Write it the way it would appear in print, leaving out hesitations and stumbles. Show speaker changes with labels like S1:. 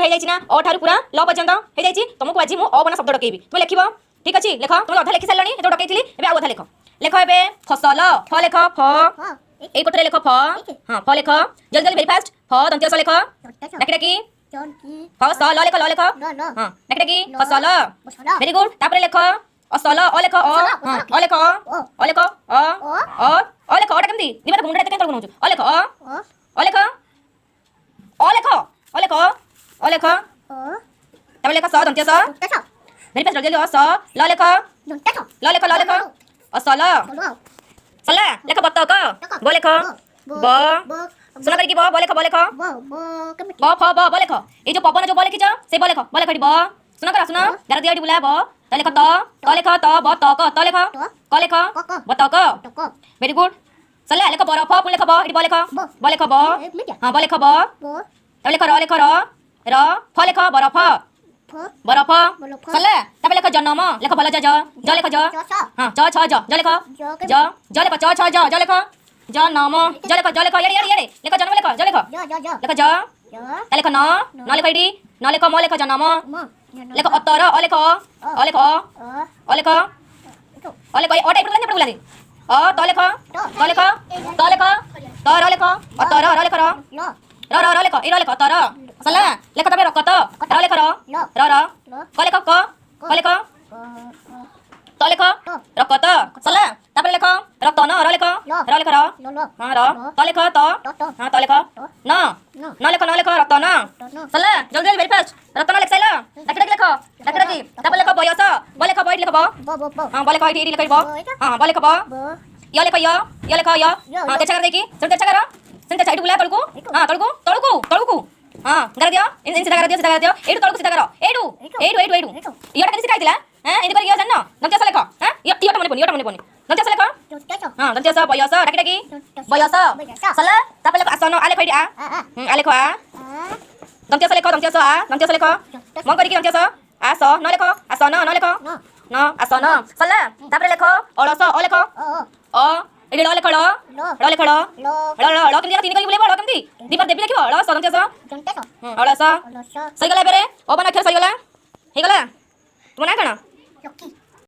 S1: हे जाइछि ना अ ठारू पूरा ल पर्यंत हे जाइछि तुमको आज मु अ बना शब्द डकेबी तुम लिखिबो ठीक अछि लेख तुम अधा लिखि सारलणी हेतो डकैथिली एबे आ अधा लेख लेख एबे फसल फ लेख फ ए पटरे लेख फ हां फ लेख जल्दी जल्दी वेरी फास्ट फ दंत्य स लेख डाकी डाकी फसल लेख ल लेख हां डाकी डाकी फसल वेरी गुड तापरे लेख असल अ लेख अ हां अ लेख अ लेख अ लेख अटा केमती दिबा गुंडा एते केन बनउछु अ लेख अ लेख अ लेख अ लेख अ लेख तापरे लेख स दंत्य स वेरी फास्ट जल्दी अ स ल लेख ल लेख असल सला लेख बतक ब लेख ब सुना करके ब लेख ब फ ब लेख ए जो पवन जो ब लिखिछ से ब लेख ब सुना कर सुना गार दिया बुला ब त लेख त ब त लेख क लेख बतक वेरी गुड सला लेख बर फ पुन लेख ब इडी ब लेख ब हां ब लेख ब त लेख र फ लेख बरफ सला तब लेख जन्म लेख भल ज लेख ज हां छ ज लेख ज लेख छ लेख जन्म ज लेख येड़े लेख जन्म लेख ज लेख ज त लेख न लेख इडी न लेख म लेख जन्म लेख अतर अ लेख अ लेख अ लेख अ लेख अ टाइप करले पड़ला दे अ त लेख त लेख त लेख त र लेख अतर र लेख र लेख ई र लेख तर सला लेख तबे रकत र लेख र क लेख क लेख त लेख रकत सला तबे लेख रतन र लेख र हां र त लेख त हां त लेख न लेख रतन सला जल्दी जल्दी वेरी फास्ट रतन लेख सला डाकी डाकी तबे लेख बयस ब लेख ब लेख ब हां ब लेख इडी लेख ब हां ब लेख ब य लेख य हां तेचा कर देखी सब तेचा कर सिंते साइड बुला तळकू हां तळकू हां कर दियो इन सीधा कर दियो एडू तळकू सीधा कर एडू इयाटा कनी सिखाइतिला हां एडी पर यो जन्न नंत्य स लेख हां इयाटा मने पनी नंत्य स लेख हां नंत्य स बयस डाकी डाकी बयस सला तापले लेख आसन आले फैडी आ लेख आ नंत्य स लेख मन करी नंत्य स आस न लेख आसन न लेख न आसन सला तापले लेख अळस अ लेख अ एडी ल लेख ल लेख ल केमती तीन करी बुलेबो ल केमती दीपर देबी लेखिबो ल सदंत्य स अळस सही गला बेरे ओ बना खेल सही गला हे गला तुम ना कण